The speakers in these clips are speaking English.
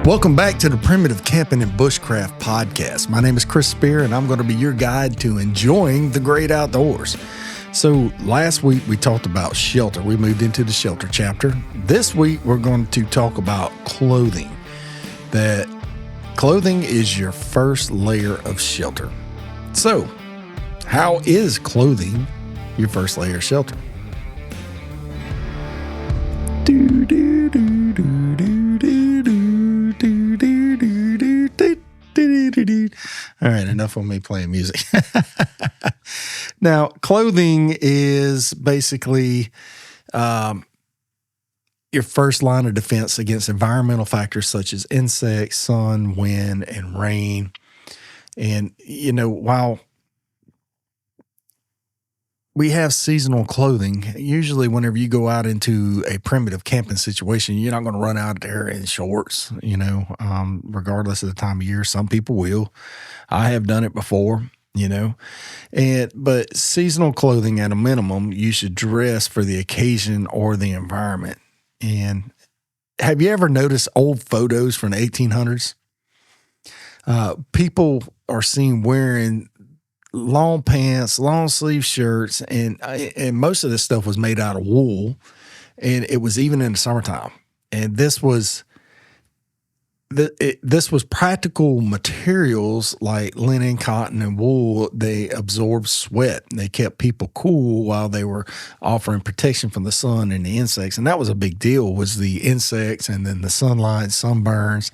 Welcome back to the Primitive Camping and Bushcraft podcast. My name is Chris Spear, and I'm going to be your guide to enjoying the great outdoors. So last week we talked about shelter. We moved into the shelter chapter. This week we're going to talk about clothing. That clothing is your first layer of shelter. So how is clothing your first layer of shelter? All right, enough of me playing music. Now, clothing is basically your first line of defense against environmental factors such as insects, sun, wind, and rain. And, you know, while we have seasonal clothing, usually whenever you go out into a primitive camping situation, you're not going to run out there in shorts, you know, regardless of the time of year. Some people will. I have done it before, you know, but seasonal clothing at a minimum, you should dress for the occasion or the environment. And have you ever noticed old photos from the 1800s? People are seen wearing long pants, long sleeve shirts, and most of this stuff was made out of wool, and it was even in the summertime. And this was practical materials like linen, cotton, and wool. They absorbed sweat. They kept people cool while they were offering protection from the sun and the insects. And that was a big deal, was the insects and then the sunlight, sunburns,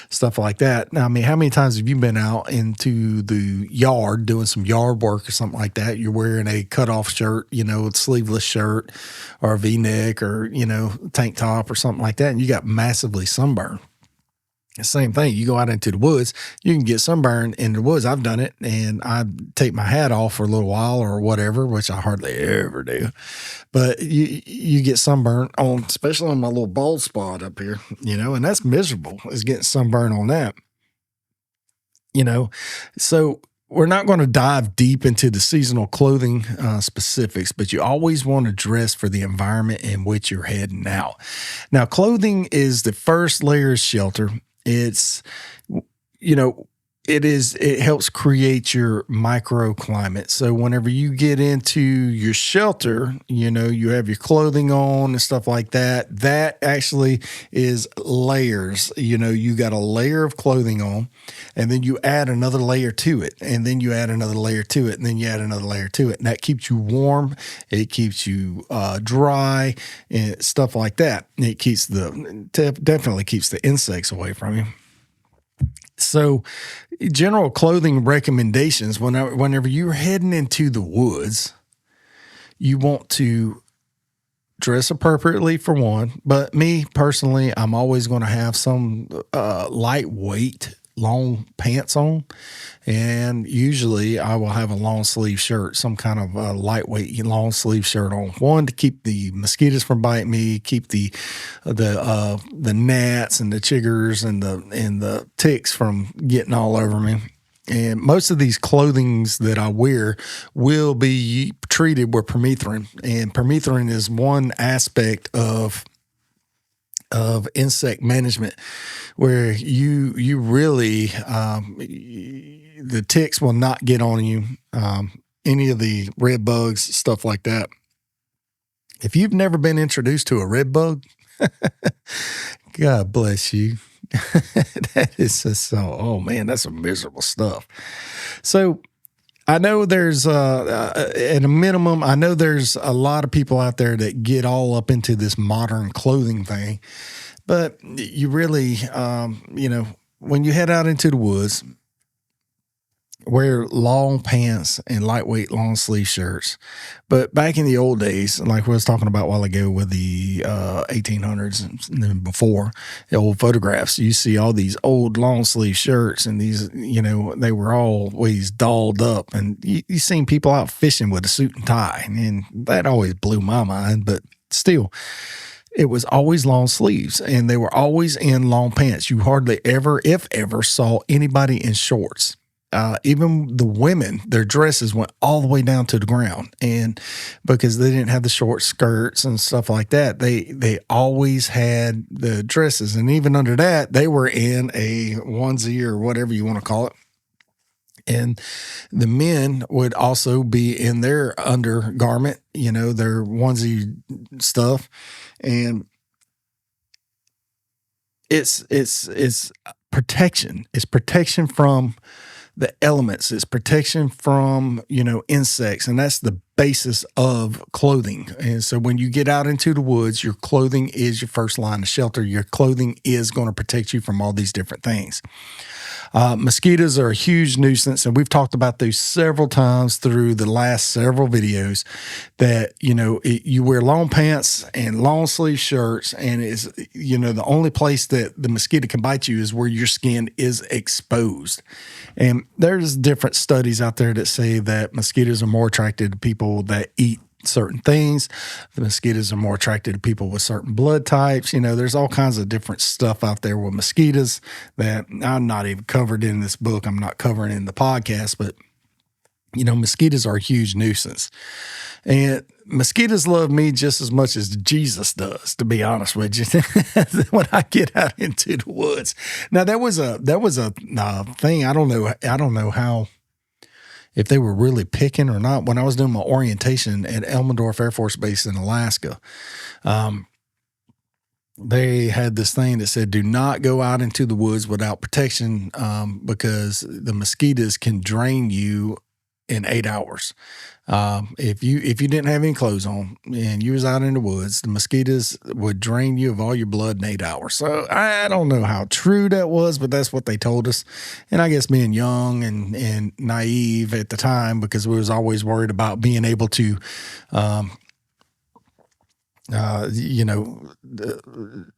stuff like that. Now, I mean, how many times have you been out into the yard doing some yard work or something like that? You're wearing a cutoff shirt, you know, a sleeveless shirt or a V-neck or, you know, tank top or something like that, and you got massively sunburned. The same thing. You go out into the woods, you can get sunburned in the woods. I've done it, and I take my hat off for a little while or whatever, which I hardly ever do. But you get sunburned on, especially on my little bald spot up here, you know, and that's miserable, is getting sunburned on that, you know. So we're not going to dive deep into the seasonal clothing specifics, but you always want to dress for the environment in which you're heading out. Now, clothing is the first layer of shelter. It's, you know, it helps create your microclimate. So whenever you get into your shelter, you know, you have your clothing on and stuff like that. That actually is layers. You know, you got a layer of clothing on, and then you add another layer to it, and then you add another layer to it, and then you add another layer to it. And that keeps you warm. It keeps you dry and stuff like that. It keeps definitely keeps the insects away from you. So general clothing recommendations, whenever you're heading into the woods, you want to dress appropriately for one. But me personally, I'm always going to have some lightweight long pants on, and usually I will have a long sleeve shirt, some kind of lightweight long sleeve shirt on. One, to keep the mosquitoes from biting me, keep the gnats and the chiggers and the ticks from getting all over me. And most of these clothings that I wear will be treated with permethrin, and permethrin is one aspect of insect management, where you really the ticks will not get on you, any of the red bugs, stuff like that. If you've never been introduced to a red bug, God bless you. That is just so, oh man, that's some miserable stuff. So I know there's, at a minimum, I know there's a lot of people out there that get all up into this modern clothing thing, but you really, you know, when you head out into the woods, wear long pants and lightweight long sleeve shirts. But back in the old days, like we was talking about a while ago with the 1800s and then before, the old photographs, you see all these old long sleeve shirts, and these, you know, they were always dolled up, and you seen people out fishing with a suit and tie, and that always blew my mind. But still, it was always long sleeves, and they were always in long pants. You hardly ever, if ever, saw anybody in shorts. even the women, their dresses went all the way down to the ground, and because they didn't have the short skirts and stuff like that, they always had the dresses, and even under that, they were in a onesie or whatever you want to call it. And the men would also be in their undergarment, their onesie stuff, and it's protection. It's protection from the elements. It's protection from, insects. And that's the basis of clothing. And so when you get out into the woods, your clothing is your first line of shelter. Your clothing is going to protect you from all these different things. Mosquitoes are a huge nuisance, and we've talked about those several times through the last several videos that, you wear long pants and long sleeve shirts, and it's, the only place that the mosquito can bite you is where your skin is exposed. And there's different studies out there that say that mosquitoes are more attracted to people that eat certain things. The mosquitoes are more attracted to people with certain blood types. There's all kinds of different stuff out there with mosquitoes that I'm not even covered in this book. I'm not covering in the podcast, but mosquitoes are a huge nuisance. And mosquitoes love me just as much as Jesus does, to be honest with you, when I get out into the woods. Now, there was a thing. I don't know how, if they were really picking or not. When I was doing my orientation at Elmendorf Air Force Base in Alaska, they had this thing that said, do not go out into the woods without protection, because the mosquitoes can drain you in 8 hours. If you didn't have any clothes on and you was out in the woods, the mosquitoes would drain you of all your blood in 8 hours. So I don't know how true that was, but that's what they told us. And I guess being young and naive at the time, because we was always worried about being able to,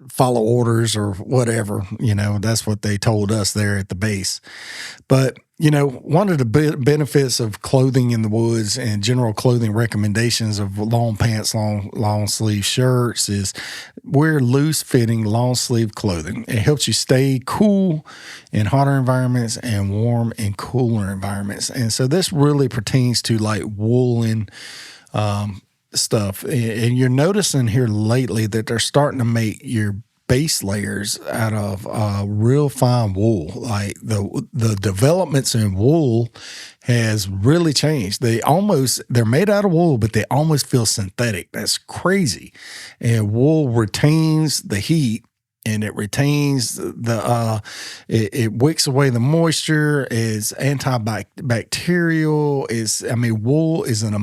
follow orders or whatever, that's what they told us there at the base. But, one of the benefits of clothing in the woods and general clothing recommendations of long pants, long sleeve shirts is wear loose fitting long sleeve clothing. It helps you stay cool in hotter environments and warm in cooler environments. And so this really pertains to like woolen, stuff. And you're noticing here lately that they're starting to make your base layers out of real fine wool. Like the developments in wool has really changed. They're made out of wool, but they almost feel synthetic. That's crazy. And wool retains the heat, and it retains it wicks away the moisture, is antibacterial, wool is an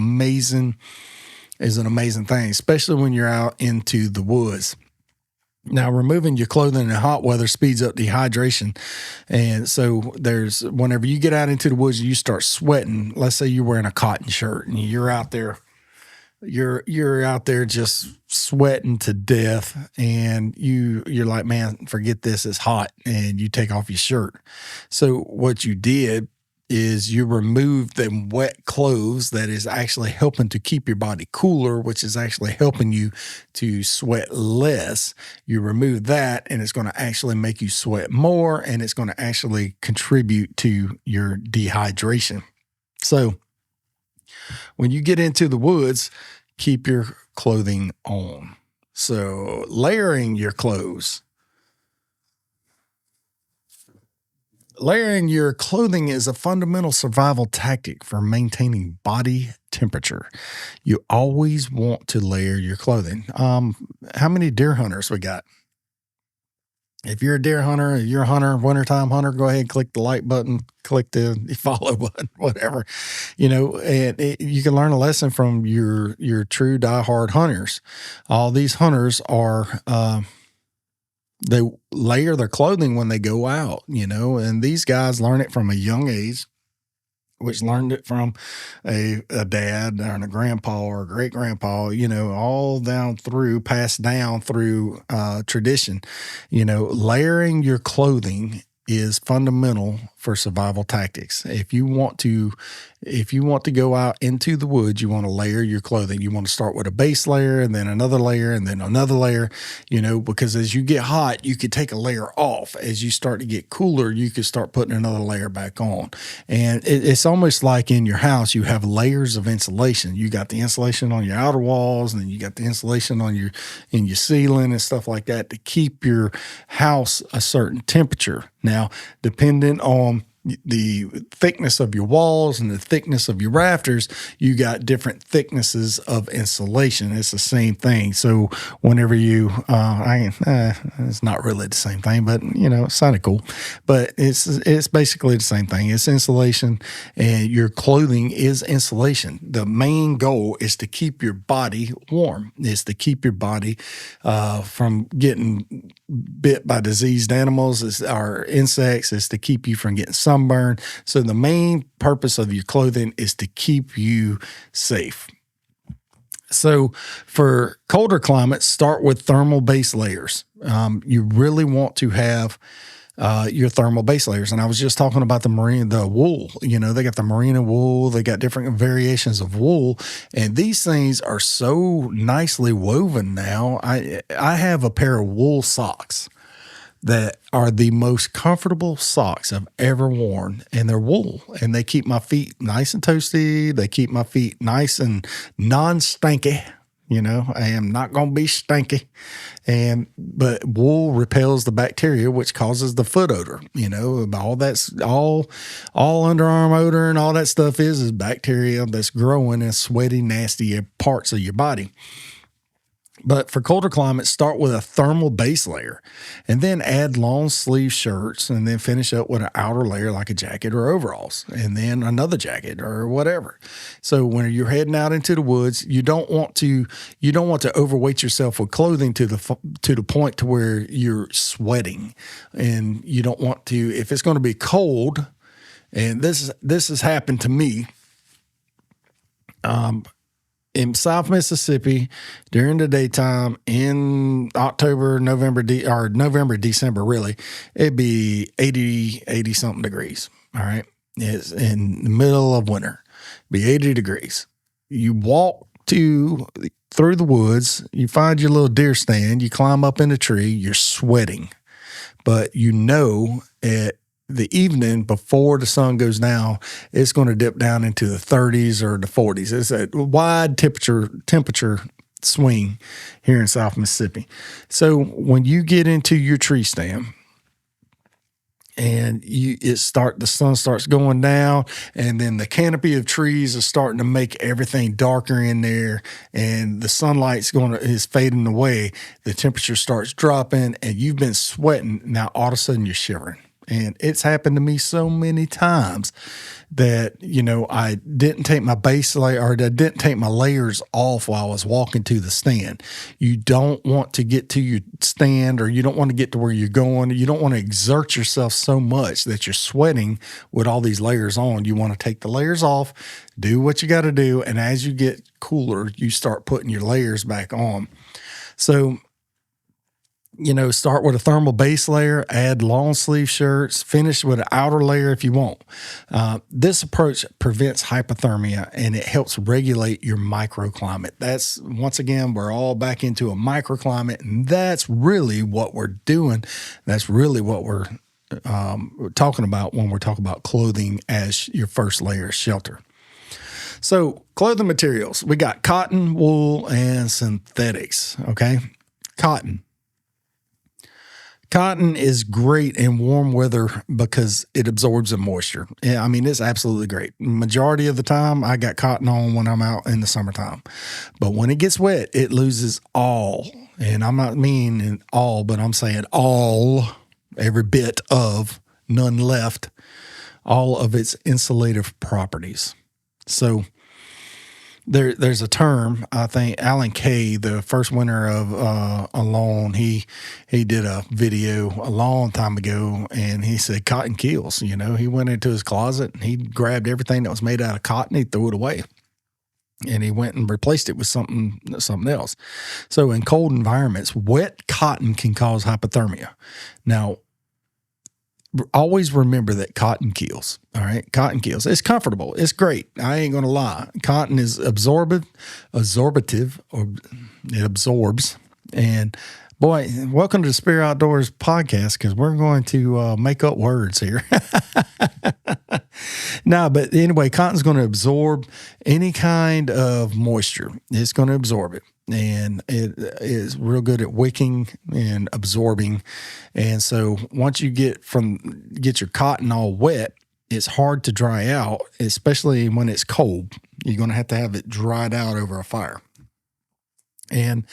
amazing thing, especially when you're out into the woods. Now, removing your clothing in hot weather speeds up dehydration. And so whenever you get out into the woods and you start sweating, let's say you're wearing a cotton shirt and you're out there just sweating to death, and you're like, man, forget this, it's hot, and you take off your shirt. So what you did is you remove the wet clothes that is actually helping to keep your body cooler, which is actually helping you to sweat less. You remove that, and it's going to actually make you sweat more, and it's going to actually contribute to your dehydration. So when you get into the woods, keep your clothing on. So layering your clothes. Layering your clothing is a fundamental survival tactic for maintaining body temperature. You always want to layer your clothing. How many deer hunters we got? If you're a deer hunter, you're a hunter, wintertime hunter, go ahead and click the like button, click the follow button, whatever. And you can learn a lesson from your true diehard hunters. All these hunters are they layer their clothing when they go out, and these guys learn it from a young age, which learned it from a dad or a grandpa or a great grandpa, all passed down through tradition. Layering your clothing is fundamental for survival tactics. If you want to go out into the woods, you want to layer your clothing. You want to start with a base layer and then another layer and then another layer, because as you get hot, you could take a layer off. As you start to get cooler, you could start putting another layer back on. And it's almost like in your house, you have layers of insulation. You got the insulation on your outer walls, and then you got the insulation on in your ceiling and stuff like that to keep your house a certain temperature. Now, depending on the thickness of your walls and the thickness of your rafters, you got different thicknesses of insulation. It's the same thing. So whenever it's not really the same thing, but it sounded cool. But it's basically the same thing. It's insulation, and your clothing is insulation. The main goal is to keep your body warm. Is to keep your body from getting bit by diseased animals or insects. Is to keep you from getting sunburn. So the main purpose of your clothing is to keep you safe. So for colder climates, start with thermal base layers. You really want to have your thermal base layers. And I was just talking about the wool. They got the merino wool. They got different variations of wool. And these things are so nicely woven now. I have a pair of wool socks that are the most comfortable socks I've ever worn, and they're wool, and they keep my feet nice and toasty. They keep my feet nice and non-stinky. I am not going to be stinky. But wool repels the bacteria, which causes the foot odor. All that's all underarm odor and all that stuff is bacteria that's growing in sweaty, nasty parts of your body. But for colder climates, start with a thermal base layer and then add long sleeve shirts and then finish up with an outer layer like a jacket or overalls and then another jacket or whatever. So when you're heading out into the woods, you don't want to overweight yourself with clothing to the point to where you're sweating. And you don't want to, if it's going to be cold, and this has happened to me, in South Mississippi during the daytime in October, November, December, really, it'd be 80 something degrees. All right. It's in the middle of winter, be 80 degrees. You walk through the woods, you find your little deer stand, you climb up in a tree, you're sweating, but at the evening before the sun goes down, it's going to dip down into the 30s or the 40s. It's a wide temperature swing here in South Mississippi. So when you get into your tree stand and the sun starts going down, and then the canopy of trees is starting to make everything darker in there, and the sunlight's is fading away, the temperature starts dropping, and you've been sweating. Now all of a sudden you're shivering. And it's happened to me so many times that, I didn't take my base layer, or I didn't take my layers off while I was walking to the stand. You don't want to get to your stand, or you don't want to get to where you're going. You don't want to exert yourself so much that you're sweating with all these layers on. You want to take the layers off, do what you got to do. And as you get cooler, you start putting your layers back on. So, start with a thermal base layer, add long sleeve shirts, finish with an outer layer if you want. This approach prevents hypothermia, and it helps regulate your microclimate. That's, once again, we're all back into a microclimate, and that's really what we're doing. That's really what we're talking about when we're talking about clothing as your first layer of shelter. So clothing materials, we got cotton, wool, and synthetics, okay? Cotton is great in warm weather because it absorbs the moisture. Yeah, I mean, it's absolutely great. Majority of the time, I got cotton on when I'm out in the summertime. But when it gets wet, it loses all. And I'm not meaning all, but I'm saying all, every bit of, none left, all of its insulative properties. So there's a term, I think Alan Kay, the first winner of Alone, he did a video a long time ago, and he said cotton kills. He went into his closet and he grabbed everything that was made out of cotton, he threw it away, and he went and replaced it with something else. So in cold environments, wet cotton can cause hypothermia. Now, always remember that cotton kills. All right. Cotton kills. It's comfortable. It's great. I ain't going to lie. Cotton is absorbative, or it absorbs. And boy, welcome to the Spirit Outdoors podcast, because we're going to make up words here. No, but anyway, cotton's going to absorb any kind of moisture. It's going to absorb it. And it is real good at wicking and absorbing. And so once you get your cotton all wet, it's hard to dry out, especially when it's cold. You're going to have it dried out over a fire. And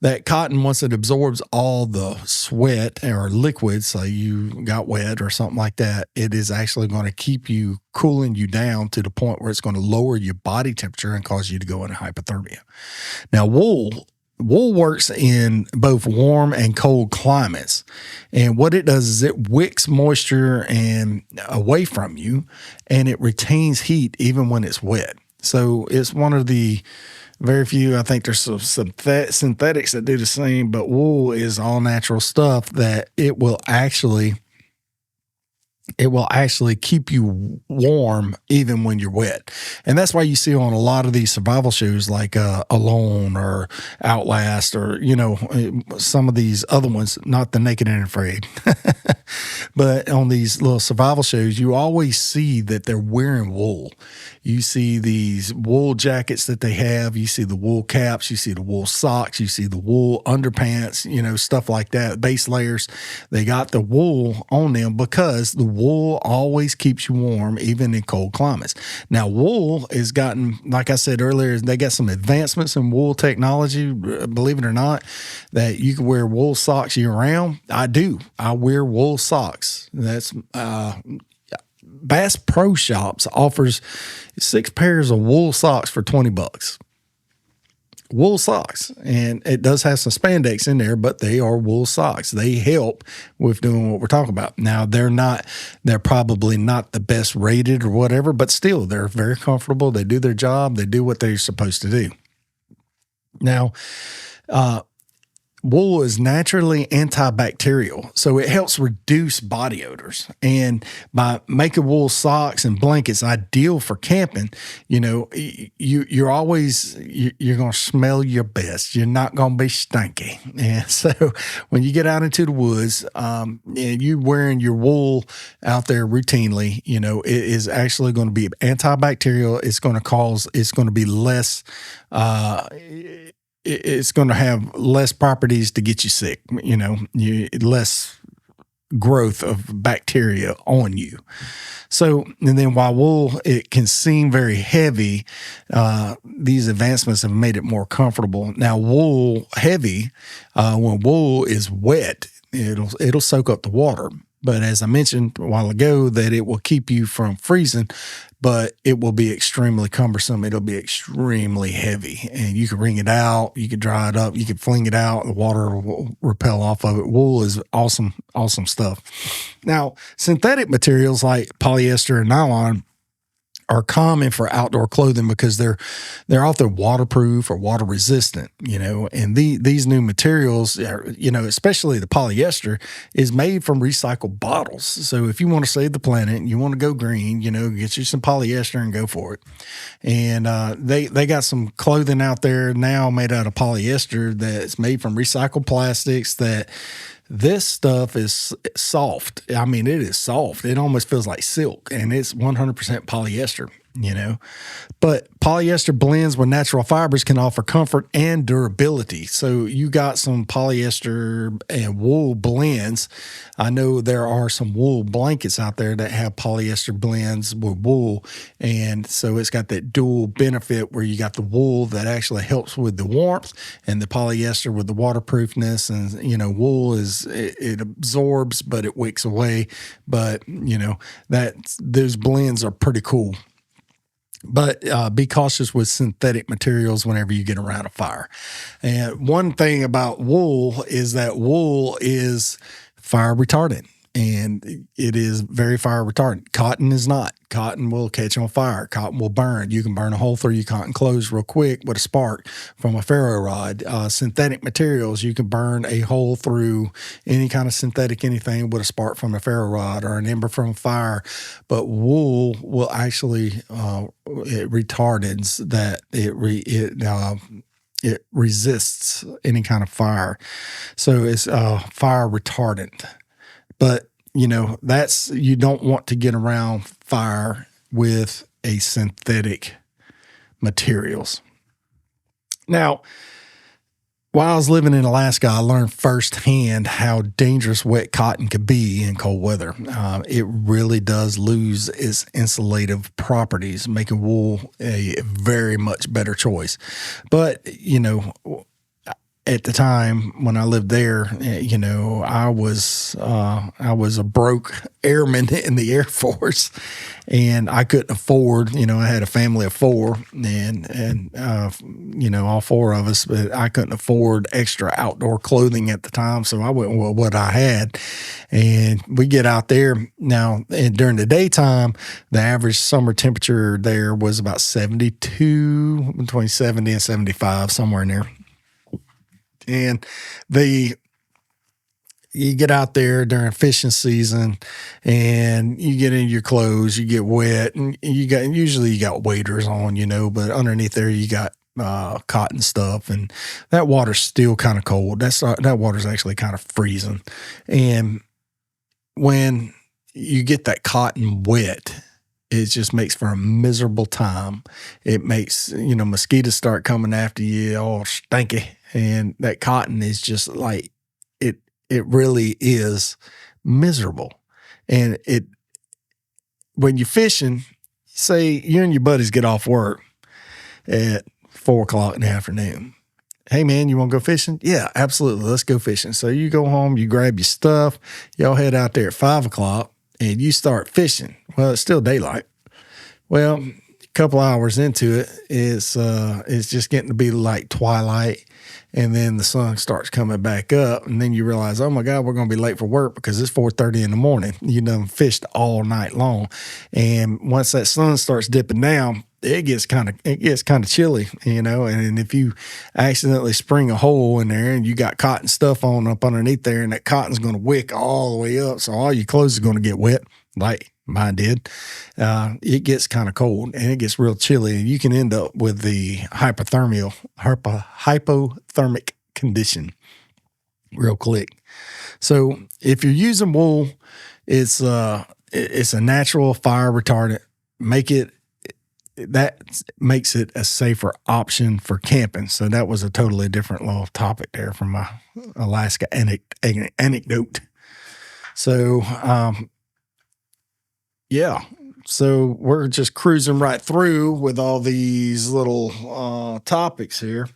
that cotton, once it absorbs all the sweat or liquids, so you got wet or something like that, it is actually going to keep you cooling you down to the point where it's going to lower your body temperature and cause you to go into hypothermia. Now, wool works in both warm and cold climates. And what it does is it wicks moisture and away from you, and it retains heat even when it's wet. So it's one of the very few, I think there's some synthetics that do the same, but wool is all natural stuff that it will actually keep you warm even when you're wet. And that's why you see on a lot of these survival shows like Alone or Outlast, or, some of these other ones, not the Naked and Afraid, but on these little survival shows, you always see that they're wearing wool. You see these wool jackets that they have. You see the wool caps. You see the wool socks. You see the wool underpants, stuff like that. Base layers. They got the wool on them because the wool always keeps you warm, even in cold climates. Now, wool has gotten, like I said earlier, they got some advancements in wool technology, believe it or not, that you can wear wool socks year round. I do. I wear wool socks. That's, Bass Pro Shops offers 6 pairs of wool socks for $20. Wool socks. And it does have some spandex in there, but they are wool socks. They help with doing what we're talking about. Now, they're probably not the best rated or whatever, but still, they're very comfortable. They do their job. They do what they're supposed to do. Now, wool is naturally antibacterial, so it helps reduce body odors. And by making wool socks and blankets ideal for camping, you're going to smell your best. You're not going to be stinky. And so when you get out into the woods, and you wearing your wool out there routinely, it is actually going to be antibacterial. It's going to be less, it's going to have less properties to get you sick, less growth of bacteria on you. So, and then while wool, it can seem very heavy, these advancements have made it more comfortable. Now, wool heavy, when wool is wet, it'll soak up the water. But as I mentioned a while ago, that it will keep you from freezing, but it will be extremely cumbersome. It'll be extremely heavy, and you can wring it out, you can dry it up, you can fling it out, the water will repel off of it. Wool is awesome, awesome stuff. Now, synthetic materials like polyester and nylon are common for outdoor clothing because they're often waterproof or water resistant, and these new materials are, especially the polyester, is made from recycled bottles. So if you want to save the planet, you want to go green, get you some polyester and go for it. And they got some clothing out there now made out of polyester that's made from recycled plastics. That this stuff is soft. I mean, it is soft. It almost feels like silk, and it's 100% polyester, But polyester blends with natural fibers can offer comfort and durability. So you got some polyester and wool blends. I know there are some wool blankets out there that have polyester blends with wool. And so it's got that dual benefit where you got the wool that actually helps with the warmth and the polyester with the waterproofness. And, wool it absorbs, but it wicks away. But, those blends are pretty cool. But be cautious with synthetic materials whenever you get around a fire. And one thing about wool is that wool is fire retardant, and it is very fire retardant. Cotton is not. Cotton will catch on fire. Cotton will burn. You can burn a hole through your cotton clothes real quick with a spark from a ferro rod. Synthetic materials, you can burn a hole through any kind of synthetic anything with a spark from a ferro rod or an ember from fire. But wool will actually it retardants that it resists any kind of fire. So it's fire retardant. But you don't want to get around fire with a synthetic materials. Now, while I was living in Alaska, I learned firsthand how dangerous wet cotton could be in cold weather. It really does lose its insulative properties, making wool a very much better choice. But, at the time when I lived there, I was a broke airman in the Air Force, and I couldn't afford. I had a family of four, and all four of us, but I couldn't afford extra outdoor clothing at the time, so I went with what I had. And we get out there now, and during the daytime, the average summer temperature there was about 72, between 70 and 75, somewhere in there. And you get out there during fishing season, and you get in your clothes, you get wet, and usually you got waders on, but underneath there you got cotton stuff, and that water's still kind of cold. That water's actually kind of freezing, and when you get that cotton wet, it just makes for a miserable time. It makes, mosquitoes start coming after you, all stinky. And that cotton is just like, it really is miserable. And when you're fishing, say you and your buddies get off work at 4:00 in the afternoon. Hey man, you want to go fishing? Yeah, absolutely. Let's go fishing. So you go home, you grab your stuff, y'all head out there at 5:00 and you start fishing. Well, it's still daylight. Well, a couple hours into it, it's just getting to be like twilight. And then the sun starts coming back up, and then you realize, oh my God, we're going to be late for work because it's 4:30 in the morning. You done fished all night long, and once that sun starts dipping down, it gets kind of chilly, And if you accidentally spring a hole in there, and you got cotton stuff on up underneath there, and that cotton's going to wick all the way up, so all your clothes are going to get wet, like mine did. It gets kind of cold, and it gets real chilly, and you can end up with the hypothermic condition real quick. So if you're using wool, it's a natural fire retardant. That makes it a safer option for camping. So that was a totally different little topic there from my Alaska anecdote. So, yeah. So we're just cruising right through with all these little topics here.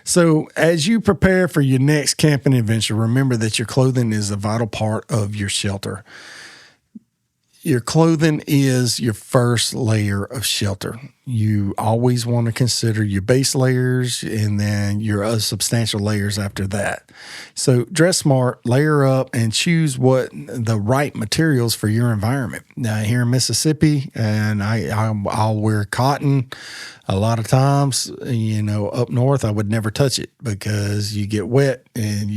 So as you prepare for your next camping adventure, remember that your clothing is a vital part of your shelter. Your clothing is your first layer of shelter. You always want to consider your base layers and then your substantial layers after that. So dress smart, layer up, and choose what the right materials for your environment. Now here in Mississippi, and I'll wear cotton a lot of times. Up north, I would never touch it because you get wet and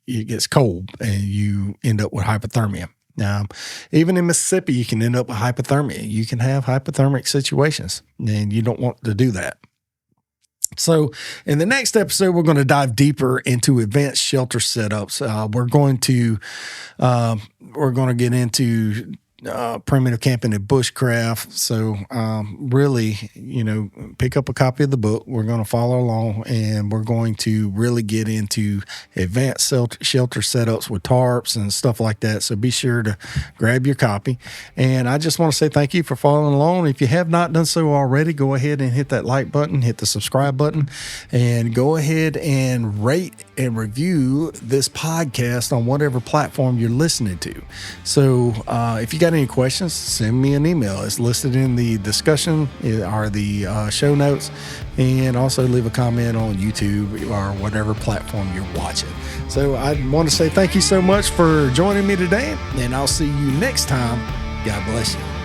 it gets cold and you end up with hypothermia. Now, even in Mississippi, you can end up with hypothermia. You can have hypothermic situations, and you don't want to do that. So in the next episode, we're going to dive deeper into advanced shelter setups. We're going to get into Primitive Camping and Bushcraft. So really, pick up a copy of the book. We're going to follow along, and we're going to really get into advanced shelter setups with tarps and stuff like that. So be sure to grab your copy. And I just want to say thank you for following along. If you have not done so already, go ahead and hit that like button, hit the subscribe button, and go ahead and rate and review this podcast on whatever platform you're listening to. So if you got any questions, send me an email. It's listed in the discussion or the show notes, and also leave a comment on YouTube or whatever platform you're watching. So I want to say thank you so much for joining me today, and I'll see you next time. God bless you.